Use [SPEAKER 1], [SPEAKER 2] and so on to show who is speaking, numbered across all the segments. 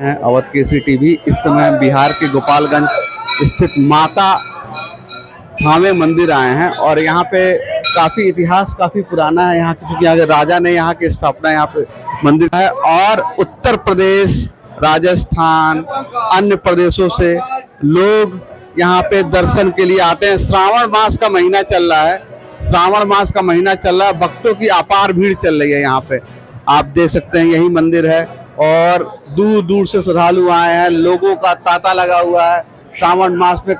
[SPEAKER 1] हैं अवध केसरी टीवी। इस समय बिहार के गोपालगंज स्थित माता थावे मंदिर आए हैं और यहाँ पे काफ़ी इतिहास काफ़ी पुराना है यहाँ की, क्योंकि यहाँ के राजा ने यहाँ की स्थापना यहाँ पे मंदिर है। और उत्तर प्रदेश, राजस्थान, अन्य प्रदेशों से लोग यहाँ पे दर्शन के लिए आते हैं। श्रावण मास का महीना चल रहा है, श्रावण मास का महीना चल रहा है, भक्तों की अपार भीड़ चल रही है यहाँ पे। आप देख सकते हैं यही मंदिर है और दूर दूर से श्रद्धालु आए हैं, लोगों का तांता लगा हुआ है। श्रावण मास में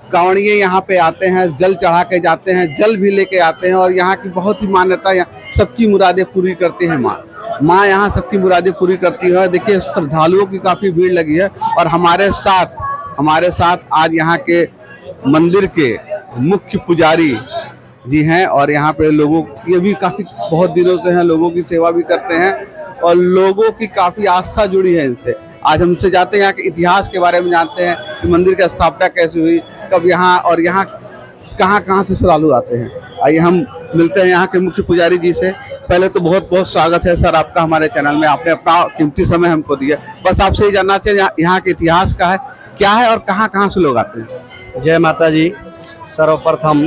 [SPEAKER 1] कांवड़िए यहाँ पे आते हैं, जल चढ़ा के जाते हैं, जल भी लेके आते हैं और यहाँ की बहुत ही मान्यता है, सबकी मुरादें पूरी करती हैं माँ यहाँ सबकी मुरादें पूरी करती है। देखिए श्रद्धालुओं की काफ़ी भीड़ लगी है और हमारे साथ आज यहाँ के मंदिर के मुख्य पुजारी जी हैं और यहाँ पे लोगों ये भी काफ़ी बहुत दिनों से हैं, लोगों की सेवा भी करते हैं और लोगों की काफ़ी आस्था जुड़ी है इनसे। आज हमसे जाते हैं यहाँ के इतिहास के बारे में जानते हैं कि मंदिर की स्थापना कैसे हुई, कब यहाँ और यहाँ कहाँ से श्रद्धालु आते हैं। आइए हम मिलते हैं यहाँ के मुख्य पुजारी जी से। पहले तो बहुत बहुत स्वागत है सर आपका हमारे चैनल में, आपने अपना कीमती समय हमको दिया। बस आपसे ही जानना चाहिए यहाँ के इतिहास का है क्या है और कहाँ से लोग आते हैं।
[SPEAKER 2] जय माता जी। सर्वप्रथम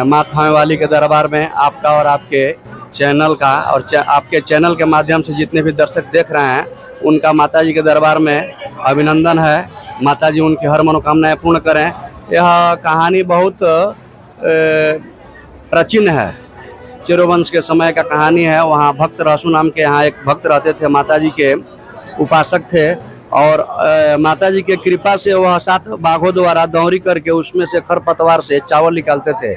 [SPEAKER 2] माँ थावे वाली के दरबार में आपका और आपके चैनल का और आपके चैनल के माध्यम से जितने भी दर्शक देख रहे हैं उनका माता जी के दरबार में अभिनंदन है। माता जी उनकी हर मनोकामनाएं पूर्ण करें। यह कहानी बहुत प्राचीन है, चिरवंश के समय का कहानी है। वहाँ भक्त रहसु नाम के यहाँ एक भक्त रहते थे, माता जी के उपासक थे और माता जी के कृपा से वह 7 बाघों द्वारा दौरी करके उसमें से खरपतवार से चावल निकालते थे।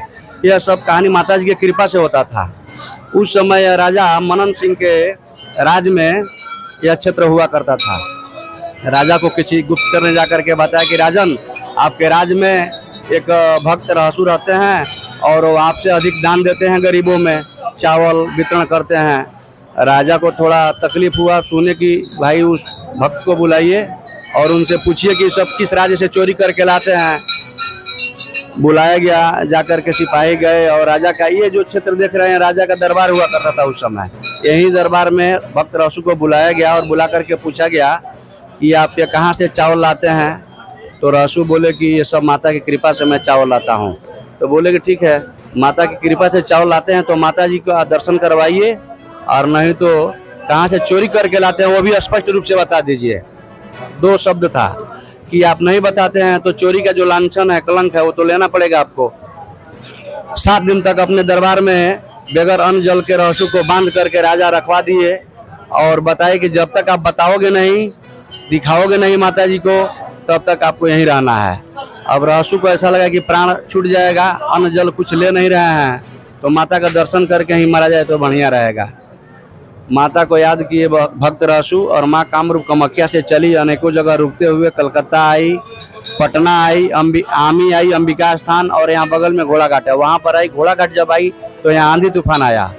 [SPEAKER 2] यह सब कहानी माता जी की कृपा से होता था। उस समय राजा मनन सिंह के राज में यह क्षेत्र हुआ करता था। राजा को किसी गुप्तचर ने जाकर के बताया कि राजन, आपके राज में एक भक्त रहसु रहते हैं और वो आपसे अधिक दान देते हैं, गरीबों में चावल वितरण करते हैं। राजा को थोड़ा तकलीफ हुआ सुने कि भाई उस भक्त को बुलाइए और उनसे पूछिए कि सब किस राज्य से चोरी करके लाते हैं। बुलाया गया, जाकर के सिपाही गए और राजा का ये जो क्षेत्र देख रहे हैं राजा का दरबार हुआ करता था उस समय। यही दरबार में भक्त रहसु को बुलाया गया और बुला करके पूछा गया कि आप ये कहाँ से चावल लाते हैं। तो रहसु बोले कि ये सब माता की कृपा से मैं चावल लाता हूँ। तो बोले कि ठीक है, माता की कृपा से चावल लाते हैं तो माता जी का दर्शन करवाइए, और नहीं तो कहाँ से चोरी करके लाते हैं वो भी स्पष्ट रूप से बता दीजिए। 2 शब्द था कि आप नहीं बताते हैं तो चोरी का जो लांछन है, कलंक है, वो तो लेना पड़ेगा आपको। 7 दिन तक अपने दरबार में बगैर अन्न जल के रहसु को बांध करके राजा रखवा दिए और बताए कि जब तक आप बताओगे नहीं, दिखाओगे नहीं माता जी को, तब तक आपको यहीं रहना है। अब रहसु को ऐसा लगा कि प्राण छूट जाएगा, अन्न जल कुछ ले नहीं रहे हैं, तो माता का दर्शन करके ही मारा जाए तो बढ़िया रहेगा। माता को याद किए भक्त रहसु और माँ कामरूप कामाख्या से चली, अनेकों जगह रुकते हुए कलकत्ता आई, पटना आई, आमी आई, अंबिका स्थान और यहाँ बगल में घोड़ा घाट है, वहाँ पर आई। घोड़ा घाट जब आई तो यहाँ आंधी तूफान आया।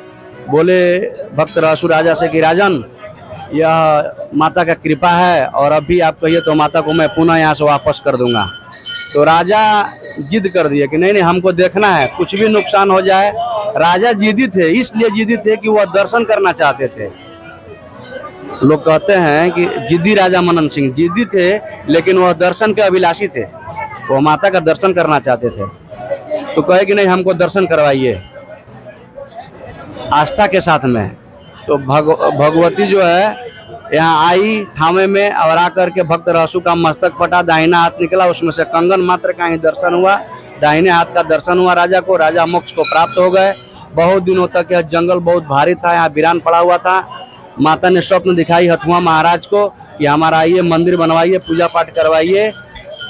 [SPEAKER 2] बोले भक्त रहसु राजा से कि राजन, यह माता का कृपा है और अभी आप कहिए तो माता को मैं पुनः यहाँ से वापस कर दूंगा। तो राजा जिद कर दिए कि नहीं हमको देखना है, कुछ भी नुकसान हो जाए। राजा जिद्दी थे, इसलिए जिद्दी थे कि वह दर्शन करना चाहते थे। लोग कहते हैं कि जिद्दी राजा मनन सिंह जिद्दी थे, लेकिन वह दर्शन के अभिलाषी थे, वह माता का दर्शन करना चाहते थे। तो कहे कि नहीं हमको दर्शन करवाइए आस्था के साथ में। तो भगवती जो है यहाँ आई थावे में और आकर के भक्त रहसु का मस्तक पटा, दाहिना हाथ निकला, उसमें से कंगन मात्र का ही दर्शन हुआ, दाहिने हाथ का दर्शन हुआ राजा को। राजा मोक्ष को प्राप्त हो गए। बहुत दिनों तक यह जंगल बहुत भारी था, यहाँ वीरान पड़ा हुआ था। माता ने स्वप्न दिखाई हथुआ महाराज को कि हमारा आइए मंदिर बनवाइए, पूजा पाठ करवाइए,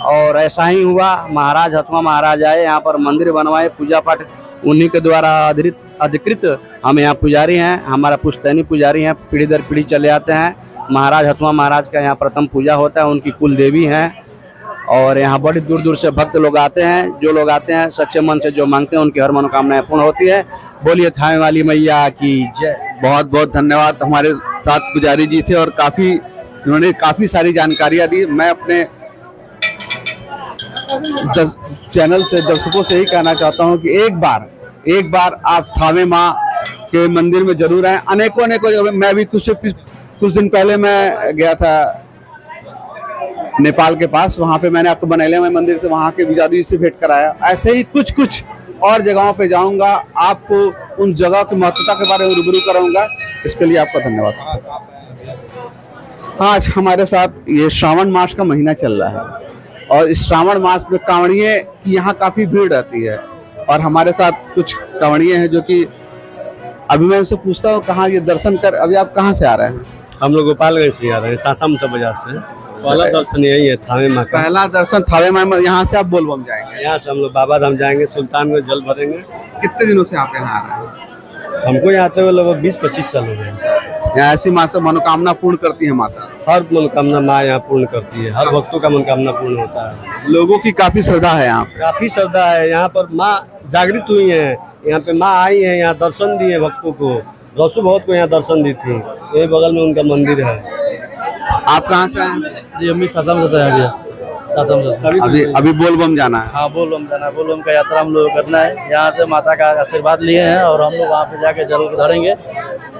[SPEAKER 2] और ऐसा ही हुआ। महाराज हथुआ महाराज आए, यहाँ पर मंदिर बनवाए, पूजा पाठ उन्हीं के द्वारा अधिकृत हम यहाँ पुजारी हैं, हमारा पुश्तैनी पुजारी हैं, पीढ़ी दर पीढ़ी चले आते हैं। महाराज हथुआ महाराज का यहाँ प्रथम पूजा होता है, उनकी कुल देवी हैं और यहाँ बड़ी दूर दूर से भक्त लोग आते हैं। जो लोग आते हैं सच्चे मन से जो मांगते हैं उनकी हर मनोकामनाएं पूर्ण होती है। बोलिए थावे वाली मैया की जय।
[SPEAKER 1] बहुत बहुत धन्यवाद। हमारे साथ पुजारी जी थे और उन्होंने काफ़ी सारी जानकारियाँ दी। मैं अपने चैनल से दर्शकों से ही कहना चाहता हूँ कि एक बार आप थावे माँ के मंदिर में जरूर आए। अनेकों जगह मैं भी कुछ कुछ दिन पहले मैं गया था नेपाल के पास, वहाँ पे मैंने आपको बनैले में मंदिर से वहाँ के विजादी से भेंट कराया। ऐसे ही कुछ कुछ और जगहों पे जाऊंगा, आपको उन जगह की महत्वता के बारे में रूबरू कराऊंगा। इसके लिए आपका धन्यवाद। आज हमारे साथ ये श्रावण मास का महीना चल रहा है और इस श्रावण मास में कांवड़िये की यहाँ काफी भीड़ रहती है और हमारे साथ कुछ कांवड़िये हैं जो कि अभी मैं उनसे पूछता हूँ कहाँ ये दर्शन कर, अभी आप कहाँ से आ रहे हैं?
[SPEAKER 2] हम लोग गोपालगंज से आ रहे हैं, सासाम से बाजार से। पहला दर्शन यही है थावे माँ का।
[SPEAKER 1] पहला दर्शन थावे माँ में, यहाँ से आप बोलबम जाएंगे?
[SPEAKER 2] यहाँ से हम लोग बाबा धाम जाएंगे, सुल्तानगंज जल भरेंगे।
[SPEAKER 1] कितने दिनों से आप यहाँ आ रहे हैं?
[SPEAKER 2] हमको यहाँ आते हुए लगभग 20-25 साल हो गए।
[SPEAKER 1] यहाँ ऐसी माता मनोकामना पूर्ण करती है माता?
[SPEAKER 2] हर मनोकामना माँ यहाँ पूर्ण करती है, हर भक्तों का मनोकामना पूर्ण होता है।
[SPEAKER 1] लोगों की काफी श्रद्धा है यहाँ पे?
[SPEAKER 2] काफी श्रद्धा है यहाँ पर, माँ जागृत हुई है, यहाँ पे माँ आई है, यहाँ दर्शन दिए भक्तों को। रसू बहुत को यहाँ दर्शन दी थी, यही बगल में उनका मंदिर है।
[SPEAKER 1] आप कहाँ से आए?
[SPEAKER 3] जी हम भी सासाम से आए भैया, सासाम से।
[SPEAKER 1] अभी बोलबम जाना है?
[SPEAKER 3] हाँ बोलबम जाना है, बोलबम का यात्रा हम लोग करना है। यहाँ से माता का आशीर्वाद लिए हैं और हम लोग वहाँ पे जाके जल धरेंगे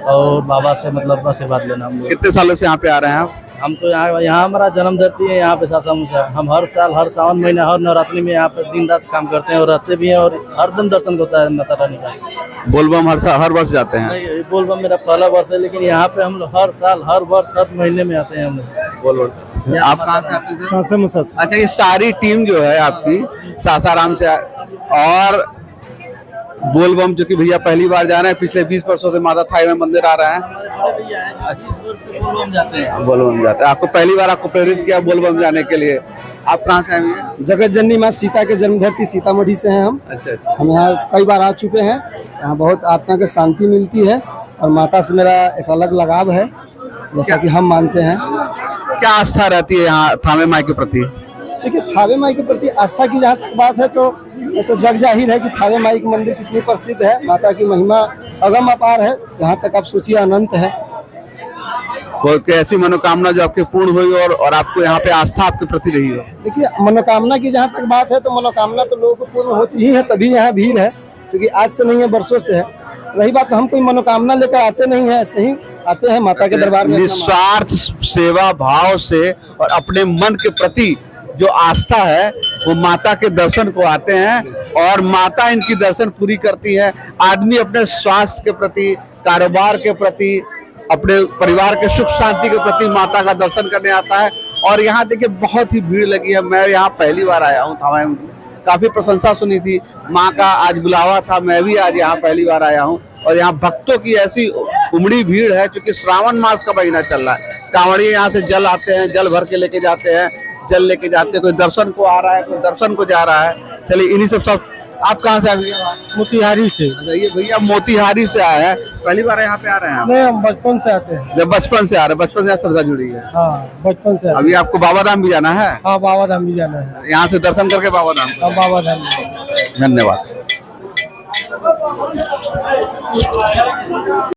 [SPEAKER 3] और बाबा से मतलब आशीर्वाद लेना हम लोग।
[SPEAKER 1] कितने सालों से यहाँ पे आ रहे हैं आप?
[SPEAKER 3] हम तो यहाँ हमारा जन्म धरती है यहाँ पे सासाम से। हम हर साल हर सावन महीने हर नवरात्रि में यहाँ पे दिन रात काम करते हैं और रहते भी हैं और हर दिन दर्शन होता है माता रानी का।
[SPEAKER 1] बोलबम हर वर्ष जाते हैं?
[SPEAKER 3] नहीं, बोलबम मेरा पहला वर्ष है, लेकिन यहाँ पे हम लोग हर साल हर वर्ष हर महीने में आते हैं हम लोग।
[SPEAKER 1] बोलबम। आप कहाँ से आते थे?
[SPEAKER 3] सासाम से।
[SPEAKER 1] अच्छा, ये सारी टीम जो है आपकी सासाराम से और बोलबम, जो कि भैया पहली बार जा रहे हैं, पिछले 20 वर्षों से माता थाई में मंदिर आ रहा है।
[SPEAKER 3] बोलबम जाते हैं।
[SPEAKER 1] बोलबम जाते हैं। आपको पहली बार आपको प्रेरित किया बोलबम जाने के लिए? आप कहाँ से आए हैं?
[SPEAKER 4] जगत जननी माँ सीता के जन्म धरती सीतामढ़ी से हैं हम।
[SPEAKER 1] अच्छा।
[SPEAKER 4] हम यहाँ कई बार आ चुके हैं। यहाँ बहुत आत्मा को शांति मिलती है और माता से मेरा एक अलग लगाव है, जैसा कि हम मानते हैं।
[SPEAKER 1] क्या आस्था रहती है यहाँ थावे माई के प्रति?
[SPEAKER 4] देखिए, थावे माई के प्रति आस्था की जहाँ तक बात है तो ये तो जग जाहिर है कि थावे माई का मंदिर कितनी प्रसिद्ध है। माता की महिमा अगम अपार है, जहाँ तक आप सोचिए अनंत है।
[SPEAKER 1] कोई ऐसी मनोकामना जो आपकी पूर्ण हुई और आपको यहाँ पे आस्था आपके प्रति रही हो?
[SPEAKER 4] देखिए, मनोकामना की जहाँ तक बात है तो मनोकामना तो लोगों को पूर्ण होती ही है, तभी यहाँ भीड़ है, क्योंकि आज से नहीं है, वर्षों से है। रही बात, हम कोई मनोकामना लेकर आते नहीं है, ऐसे ही आते हैं माता के दरबार में।
[SPEAKER 1] निस्वार्थ सेवा भाव से और अपने मन के प्रति जो आस्था है वो माता के दर्शन को आते हैं और माता इनकी दर्शन पूरी करती है। आदमी अपने स्वास्थ्य के प्रति, कारोबार के प्रति, अपने परिवार के सुख शांति के प्रति माता का दर्शन करने आता है। और यहाँ देखिए बहुत ही भीड़ लगी है। मैं यहाँ पहली बार आया हूँ थावे में, काफी प्रशंसा सुनी थी माँ का, आज बुलावा था, मैं भी आज यहाँ पहली बार आया हूँ। और यहाँ भक्तों की ऐसी उमड़ी भीड़ है, क्योंकि श्रावण मास का महीना चल रहा है। कांवड़िये यहाँ से जल आते हैं, जल भर के लेके जाते हैं, जल लेके जाते हैं। कोई दर्शन को आ रहा है, कोई दर्शन को जा रहा है। चलिए इन्हीं सब। आप कहाँ से आए भैया?
[SPEAKER 4] मोतिहारी से।
[SPEAKER 1] ये भैया मोतिहारी से आए हैं, पहली बार यहाँ पे आ रहे हैं आप?
[SPEAKER 4] नहीं, हम बचपन से आते हैं।
[SPEAKER 1] जब बचपन से आ रहे हैं, बचपन से श्रद्धा जुड़ी है?
[SPEAKER 4] हाँ, बचपन से।
[SPEAKER 1] अभी आपको बाबा धाम भी जाना है?
[SPEAKER 4] हाँ, बाबा धाम भी जाना है।
[SPEAKER 1] यहाँ से दर्शन करके बाबा धाम?
[SPEAKER 4] हाँ, बाबा धाम।
[SPEAKER 1] धन्यवाद।